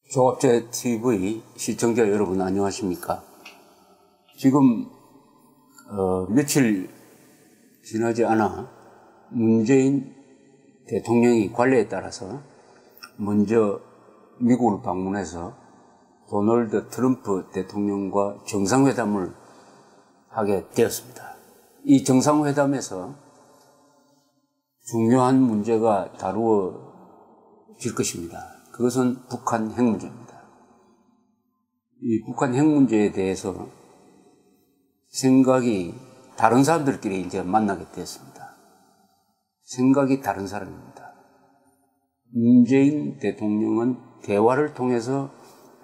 조갑제 TV 시청자 여러분 안녕하십니까? 지금 며칠 지나지 않아 문재인 대통령이 관례에 따라서 먼저 미국을 방문해서 도널드 트럼프 대통령과 정상회담을 하게 되었습니다. 이 정상회담에서 중요한 문제가 다루어질 것입니다. 그것은 북한 핵 문제입니다. 이 북한 핵 문제에 대해서 생각이 다른 사람들끼리 이제 만나게 되었습니다. 생각이 다른 사람입니다. 문재인 대통령은 대화를 통해서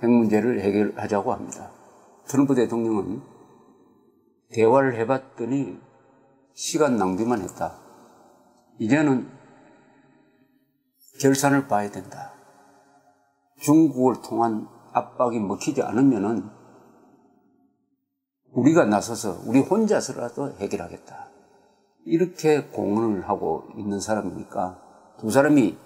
핵 문제를 해결하자고 합니다. 트럼프 대통령은 대화를 해봤더니 시간 낭비만 했다. 이제는 결산을 봐야 된다. 중국을 통한 압박이 먹히지 않으면은 우리가 나서서 우리 혼자서라도 해결하겠다. 이렇게 공언을 하고 있는 사람이니까 두 사람이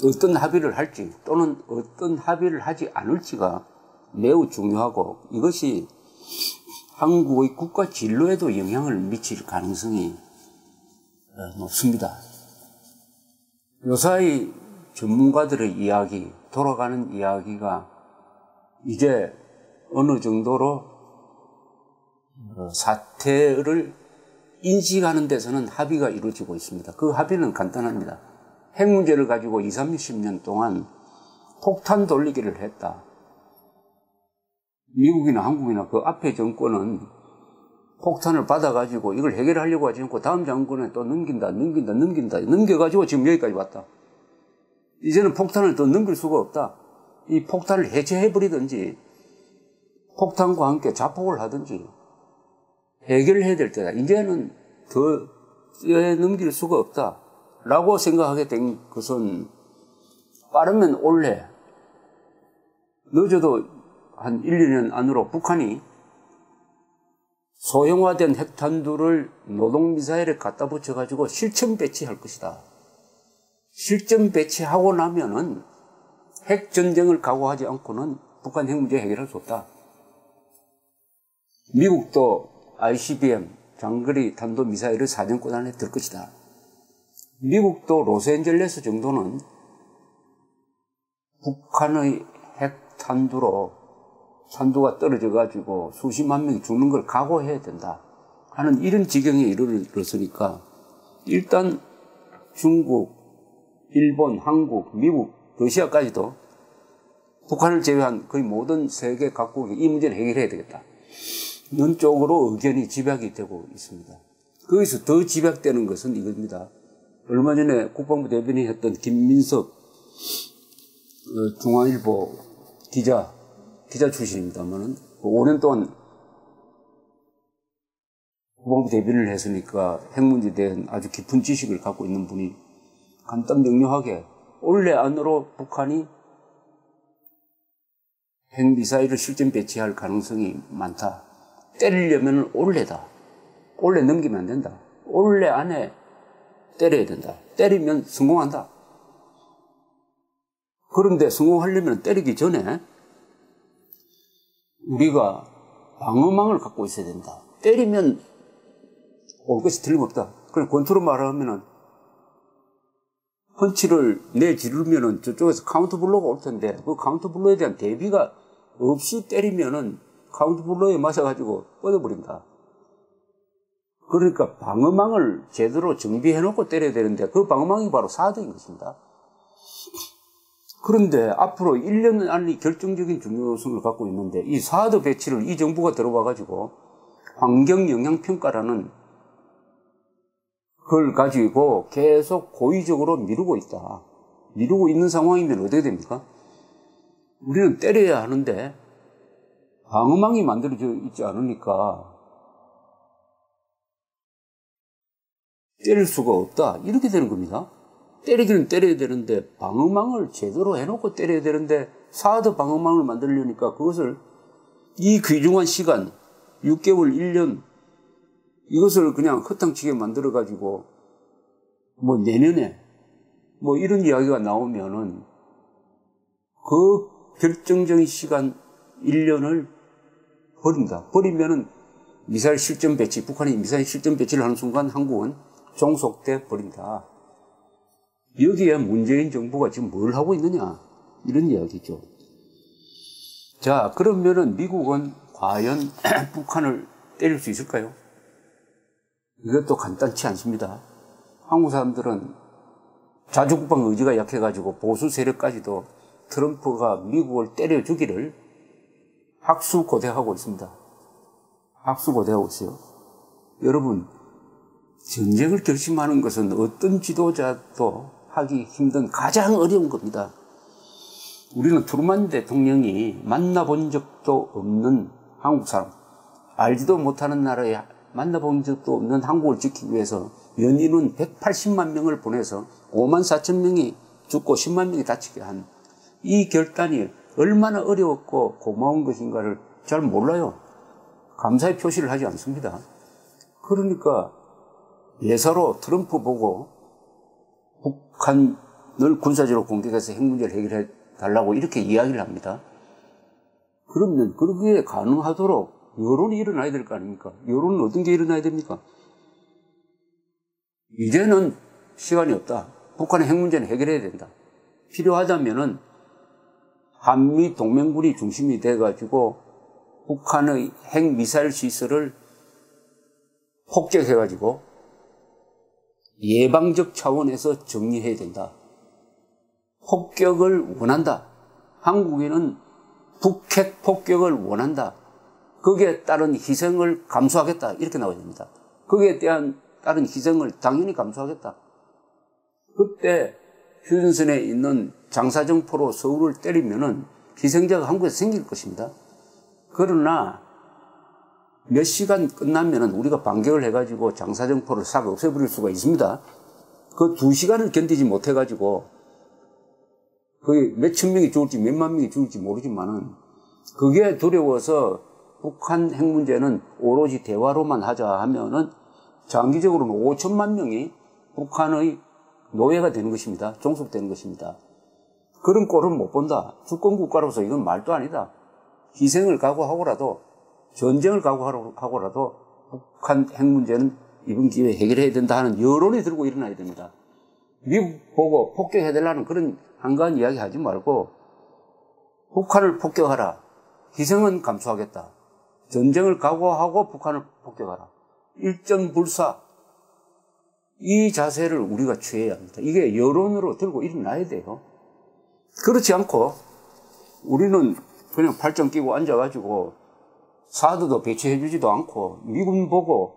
어떤 합의를 할지 또는 어떤 합의를 하지 않을지가 매우 중요하고 이것이 한국의 국가 진로에도 영향을 미칠 가능성이 높습니다. 요사이 전문가들의 이야기, 돌아가는 이야기가 이제 어느 정도로 사태를 인식하는 데서는 합의가 이루어지고 있습니다. 그 합의는 간단합니다. 핵 문제를 가지고 20, 30년 동안 폭탄 돌리기를 했다. 미국이나 한국이나 그 앞에 정권은 폭탄을 받아가지고 이걸 해결하려고 하지 않고 다음 정권에 또 넘겨가지고 지금 여기까지 왔다. 이제는 폭탄을 더 넘길 수가 없다. 이 폭탄을 해체해버리든지 폭탄과 함께 자폭을 하든지 해결해야 될 때다. 이제는 더 넘길 수가 없다. 라고 생각하게 된 것은 빠르면 올해 늦어도 한 1, 2년 안으로 북한이 소형화된 핵탄두를 노동미사일에 갖다 붙여가지고 실전 배치할 것이다. 실전 배치하고 나면은 핵전쟁을 각오하지 않고는 북한 핵 문제 해결할 수 없다. 미국도 ICBM 장거리 탄도미사일을 사정권 안에 들 것이다. 미국도 로스앤젤레스 정도는 북한의 핵탄두로 탄두가 떨어져가지고 수십만 명이 죽는 걸 각오해야 된다 하는 이런 지경에 이르렀으니까 일단 중국, 일본, 한국, 미국, 러시아까지도 북한을 제외한 거의 모든 세계 각국이 이 문제는 해결해야 되겠다. 이런 쪽으로 의견이 집약이 되고 있습니다. 거기서 더 집약되는 것은 이겁니다. 얼마 전에 국방부 대변인이 했던 김민석 중앙일보 기자 출신입니다만은 5년 동안 국방부 대변인을 했으니까 핵 문제에 대한 아주 깊은 지식을 갖고 있는 분이 간단 명료하게 올해 안으로 북한이 핵미사일을 실전 배치할 가능성이 많다. 때리려면 올해다. 올해 넘기면 안 된다. 올해 안에 때려야 된다. 때리면 성공한다. 그런데 성공하려면 때리기 전에 우리가 방어망을 갖고 있어야 된다. 때리면 올 것이 틀림없다. 그럼 권투로 말하면은 펀치를 내지르면은 저쪽에서 카운터 블로가 올 텐데 그 카운터 블로에 대한 대비가 없이 때리면은 카운터 블로에 맞아가지고 뻗어버린다. 그러니까 방어망을 제대로 정비해놓고 때려야 되는데 그 방어망이 바로 사드인 것입니다. 그런데 앞으로 1년 안이 결정적인 중요성을 갖고 있는데 이 사드 배치를 이 정부가 들어와가지고 환경영향평가라는 그걸 가지고 계속 고의적으로 미루고 있다. 미루고 있는 상황이면 어떻게 됩니까? 우리는 때려야 하는데 방어망이 만들어져 있지 않으니까 때릴 수가 없다. 이렇게 되는 겁니다. 때리기는 때려야 되는데 방어망을 제대로 해놓고 때려야 되는데 사드 방어망을 만들려니까 그것을 이 귀중한 시간 6개월, 1년 이것을 그냥 허탕치게 만들어가지고 뭐 내년에 뭐 이런 이야기가 나오면은 그 결정적인 시간 1년을 버립니다. 버리면은 미사일 실전 배치, 북한이 미사일 실전 배치를 하는 순간 한국은 종속돼 버린다. 여기에 문재인 정부가 지금 뭘 하고 있느냐, 이런 이야기죠. 자, 그러면은 미국은 과연 북한을 때릴 수 있을까요? 이것도 간단치 않습니다. 한국 사람들은 자주국방 의지가 약해가지고 보수 세력까지도 트럼프가 미국을 때려주기를 학수고대하고 있습니다. 학수고대하고 있어요. 여러분, 전쟁을 결심하는 것은 어떤 지도자도 하기 힘든 가장 어려운 겁니다. 우리는 트루만 대통령이 만나본 적도 없는 한국 사람, 알지도 못하는 나라에 만나본 적도 없는 한국을 지키기 위해서 연인은 180만 명을 보내서 5만 4천 명이 죽고 10만 명이 다치게 한 이 결단이 얼마나 어려웠고 고마운 것인가를 잘 몰라요. 감사의 표시를 하지 않습니다. 그러니까 예사로 트럼프 보고 북한을 군사적으로 공격해서 핵 문제를 해결해 달라고 이렇게 이야기를 합니다. 그러면 그게 가능하도록 여론이 일어나야 될 거 아닙니까? 여론은 어떤 게 일어나야 됩니까? 이제는 시간이 없다. 북한의 핵 문제는 해결해야 된다. 필요하다면은 한미 동맹군이 중심이 돼가지고 북한의 핵 미사일 시설을 폭격해가지고 예방적 차원에서 정리해야 된다. 폭격을 원한다. 한국인은 북핵 폭격을 원한다. 거기에 따른 희생을 감수하겠다. 이렇게 나와야 됩니다. 거기에 따른 희생을 당연히 감수하겠다. 그때 휴전선에 있는 장사정포로 서울을 때리면은 희생자가 한국에서 생길 것입니다. 그러나 몇 시간 끝나면은 우리가 반격을 해가지고 장사정포를 싹 없애버릴 수가 있습니다. 그 2시간을 견디지 못해가지고 거의 몇천 명이 죽을지 몇만 명이 죽을지 모르지만은 그게 두려워서 북한 핵 문제는 오로지 대화로만 하자 하면은 장기적으로는 5천만 명이 북한의 노예가 되는 것입니다. 종속되는 것입니다. 그런 꼴은 못 본다. 주권국가로서 이건 말도 아니다. 희생을 각오하고라도 전쟁을 각오하고라도 북한 핵 문제는 이번 기회에 해결해야 된다 하는 여론이 들고 일어나야 됩니다. 미국 보고 폭격해달라는 그런 한가한 이야기 하지 말고 북한을 폭격하라. 희생은 감수하겠다. 전쟁을 각오하고 북한을 폭격하라. 일전불사. 이 자세를 우리가 취해야 합니다. 이게 여론으로 들고 일어나야 돼요. 그렇지 않고 우리는 그냥 팔짱 끼고 앉아가지고 사드도 배치해주지도 않고 미군 보고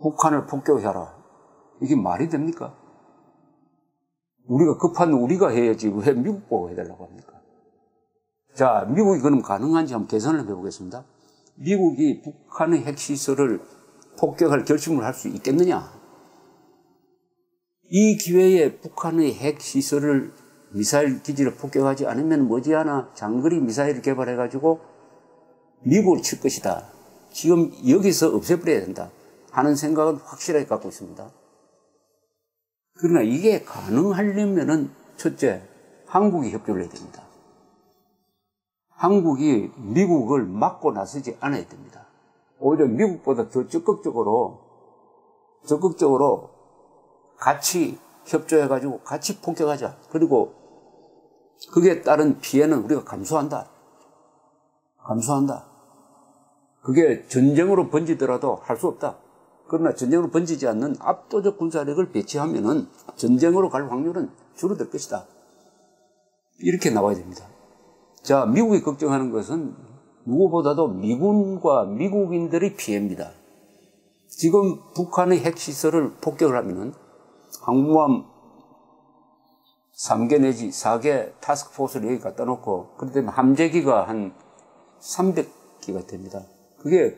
북한을 폭격해라. 이게 말이 됩니까? 우리가 급한 우리가 해야지 왜 미국 보고 해달라고 합니까? 자, 미국이 그럼 가능한지 한번 계산을 해보겠습니다. 미국이 북한의 핵시설을 폭격할 결심을 할 수 있겠느냐? 이 기회에 북한의 핵시설을 미사일 기지를 폭격하지 않으면 머지않아 장거리 미사일을 개발해가지고 미국을 칠 것이다. 지금 여기서 없애버려야 된다 하는 생각은 확실하게 갖고 있습니다. 그러나 이게 가능하려면은 첫째, 한국이 협조를 해야 됩니다. 한국이 미국을 막고 나서지 않아야 됩니다. 오히려 미국보다 더 적극적으로 같이 협조해가지고 같이 폭격하자. 그리고 그게 따른 피해는 우리가 감수한다. 그게 전쟁으로 번지더라도 할 수 없다. 그러나 전쟁으로 번지지 않는 압도적 군사력을 배치하면은 전쟁으로 갈 확률은 줄어들 것이다. 이렇게 나와야 됩니다. 자, 미국이 걱정하는 것은 누구보다도 미군과 미국인들의 피해입니다. 지금 북한의 핵시설을 폭격을 하면은 항모함 3개 내지 4개 타스크포스를 여기 갖다 놓고, 그렇기 때문에 함재기가 한 300기가 됩니다. 그게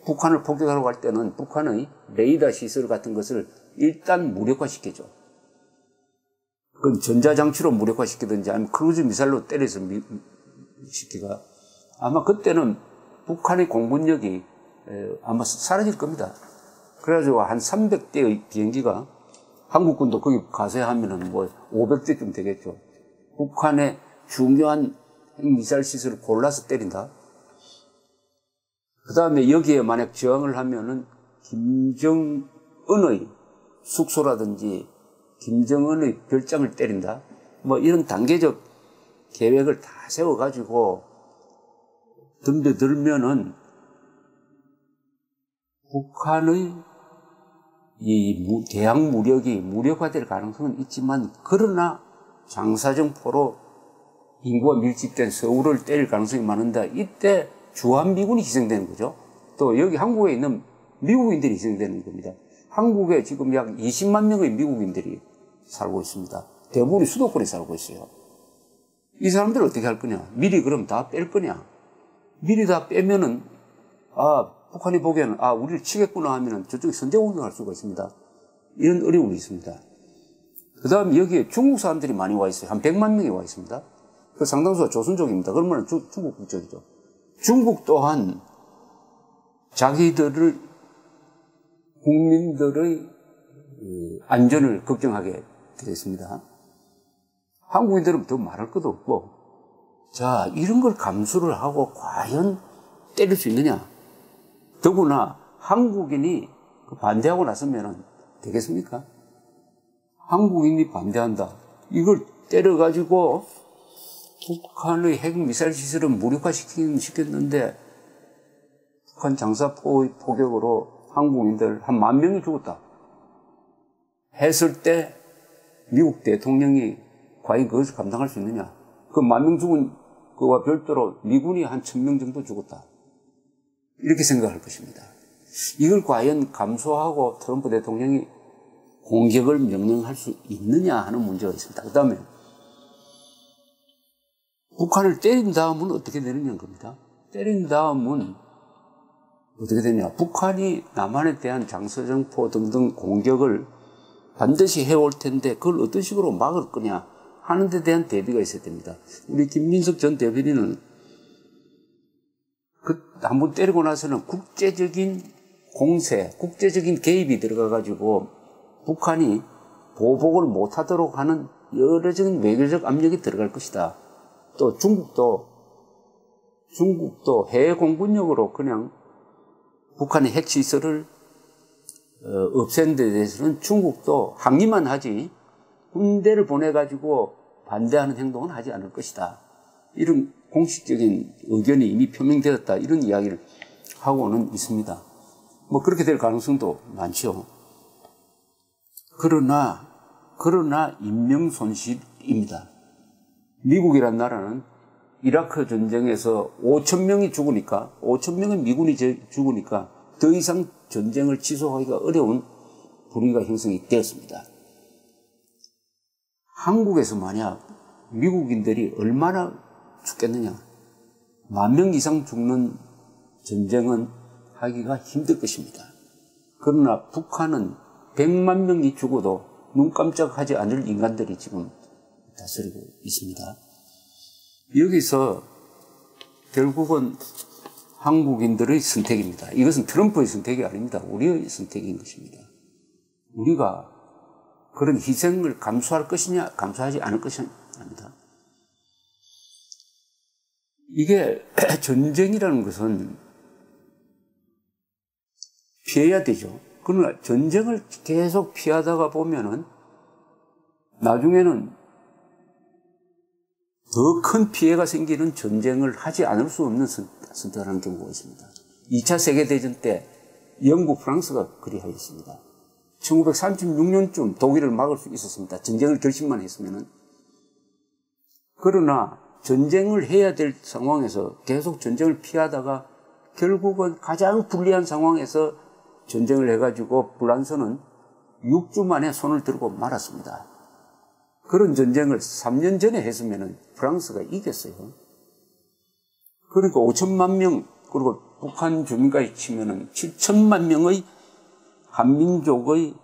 북한을 폭격하러 갈 때는 북한의 레이더 시설 같은 것을 일단 무력화시키죠. 그건 전자장치로 무력화시키든지 아니면 크루즈 미사일로 때려서 시키가. 아마 그때는 북한의 공군력이 아마 사라질 겁니다. 그래가지고 한 300대의 비행기가 한국군도 거기 가세하면은 뭐 500대쯤 되겠죠. 북한의 중요한 핵미사일 시설을 골라서 때린다. 그 다음에 여기에 만약 저항을 하면은 김정은의 숙소라든지 김정은의 별장을 때린다. 뭐 이런 단계적 계획을 다 세워가지고 덤벼들면은 북한의 이 대항 무력이 무력화될 가능성은 있지만, 그러나 장사정포로 인구가 밀집된 서울을 때릴 가능성이 많은데, 이때 주한미군이 희생되는 거죠. 또 여기 한국에 있는 미국인들이 희생되는 겁니다. 한국에 지금 약 20만 명의 미국인들이 살고 있습니다. 대부분이 수도권에 살고 있어요. 이 사람들을 어떻게 할 거냐? 미리 그럼 다 뺄 거냐? 미리 다 빼면은, 북한이 보기에는, 우리를 치겠구나 하면은 저쪽에 선제 공격할 수가 있습니다. 이런 어려움이 있습니다. 그 다음 여기에 중국 사람들이 많이 와 있어요. 한 100만 명이 와 있습니다. 그 상당수가 조선족입니다. 그러면 중국 국적이죠. 중국 또한 자기들을, 국민들의 안전을 걱정하게 되겠습니다. 한국인들은 더 말할 것도 없고, 자, 이런 걸 감수를 하고 과연 때릴 수 있느냐? 더구나 한국인이 반대하고 나서면 되겠습니까? 한국인이 반대한다. 이걸 때려가지고 북한의 핵미사일 시설을 무력화시켰는데, 북한 장사 포격으로 한국인들 한 10,000명이 죽었다 했을 때 미국 대통령이 과연 그것을 감당할 수 있느냐? 그 10,000명 죽은 그와 별도로 미군이 한 1,000명 정도 죽었다. 이렇게 생각할 것입니다. 이걸 과연 감수하고 트럼프 대통령이 공격을 명령할 수 있느냐 하는 문제가 있습니다. 그 다음에 북한을 때린 다음은 어떻게 되느냐는 겁니다. 때린 다음은 어떻게 되냐? 북한이 남한에 대한 장서정포 등등 공격을 반드시 해올 텐데 그걸 어떤 식으로 막을 거냐 하는 데 대한 대비가 있어야 됩니다. 우리 김민석 전 대변인은 한번 때리고 나서는 국제적인 공세, 국제적인 개입이 들어가가지고 북한이 보복을 못하도록 하는 여러적인 외교적 압력이 들어갈 것이다. 또 중국도 해외 공군력으로 그냥 북한의 핵시설을 없앤 데 대해서는 중국도 항의만 하지 군대를 보내가지고 반대하는 행동은 하지 않을 것이다. 이런 공식적인 의견이 이미 표명되었다. 이런 이야기를 하고는 있습니다. 뭐 그렇게 될 가능성도 많죠. 그러나 인명 손실입니다. 미국이란 나라는 이라크 전쟁에서 5,000명이 죽으니까, 5,000명의 미군이 죽으니까 더 이상 전쟁을 지속하기가 어려운 분위기가 형성이 되었습니다. 한국에서 만약 미국인들이 얼마나 죽겠느냐? 10,000명 이상 죽는 전쟁은 하기가 힘들 것입니다. 그러나 북한은 100만 명이 죽어도 눈 깜짝하지 않을 인간들이 지금 다스리고 있습니다. 여기서 결국은 한국인들의 선택입니다. 이것은 트럼프의 선택이 아닙니다. 우리의 선택인 것입니다. 우리가 그런 희생을 감수할 것이냐, 감수하지 않을 것이냐입니다. 이게 전쟁이라는 것은 피해야 되죠. 그러나 전쟁을 계속 피하다가 보면은 나중에는 더 큰 피해가 생기는 전쟁을 하지 않을 수 없는 선택을 하는 경우가 있습니다. 2차 세계대전 때 영국, 프랑스가 그리하였습니다. 1936년쯤 독일을 막을 수 있었습니다. 전쟁을 결심만 했으면은. 그러나 전쟁을 해야 될 상황에서 계속 전쟁을 피하다가 결국은 가장 불리한 상황에서 전쟁을 해가지고 불란서는 6주 만에 손을 들고 말았습니다. 그런 전쟁을 3년 전에 했으면 프랑스가 이겼어요. 그러니까 5천만 명, 그리고 북한 주민까지 치면은 7천만 명의 한민족의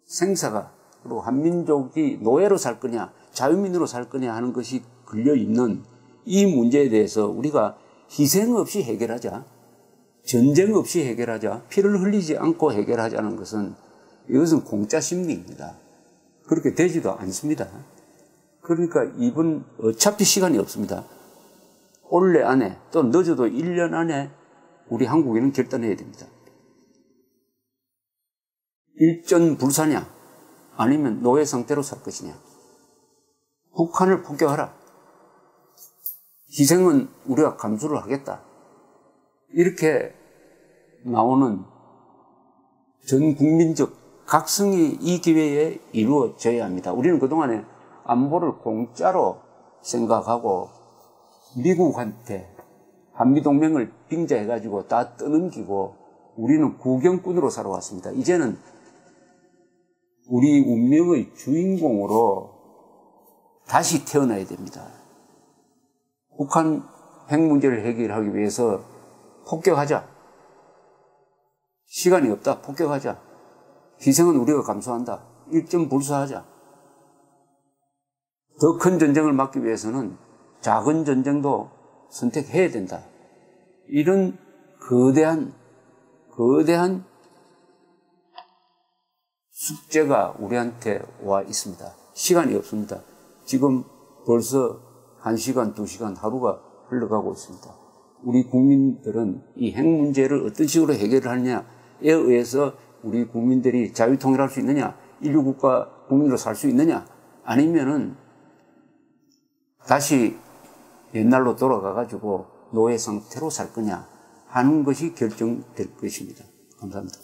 생사가, 그리고 한민족이 노예로 살 거냐, 자유민으로 살 거냐 하는 것이 걸려있는 이 문제에 대해서 우리가 희생 없이 해결하자, 전쟁 없이 해결하자, 피를 흘리지 않고 해결하자는 것은, 이것은 공짜 심리입니다. 그렇게 되지도 않습니다. 그러니까 이번 어차피 시간이 없습니다. 올해 안에 또 늦어도 1년 안에 우리 한국인은 결단해야 됩니다. 일전 불사냐 아니면 노예 상태로 살 것이냐. 북한을 폭격하라. 희생은 우리가 감수를 하겠다. 이렇게 나오는 전 국민적 각성이 이 기회에 이루어져야 합니다. 우리는 그동안에 안보를 공짜로 생각하고 미국한테 한미동맹을 빙자해가지고 다 떠넘기고 우리는 구경꾼으로 살아왔습니다. 이제는 우리 운명의 주인공으로 다시 태어나야 됩니다. 북한 핵 문제를 해결하기 위해서 폭격하자. 시간이 없다. 폭격하자. 희생은 우리가 감수한다. 일점불사하자. 더 큰 전쟁을 막기 위해서는 작은 전쟁도 선택해야 된다. 이런 거대한 숙제가 우리한테 와 있습니다. 시간이 없습니다. 지금 벌써 1시간, 2시간 하루가 흘러가고 있습니다. 우리 국민들은 이 핵 문제를 어떤 식으로 해결을 하느냐에 의해서 우리 국민들이 자유통일할 수 있느냐, 인류국가 국민으로 살 수 있느냐, 아니면은 다시 옛날로 돌아가가지고 노예 상태로 살 거냐 하는 것이 결정될 것입니다. 감사합니다.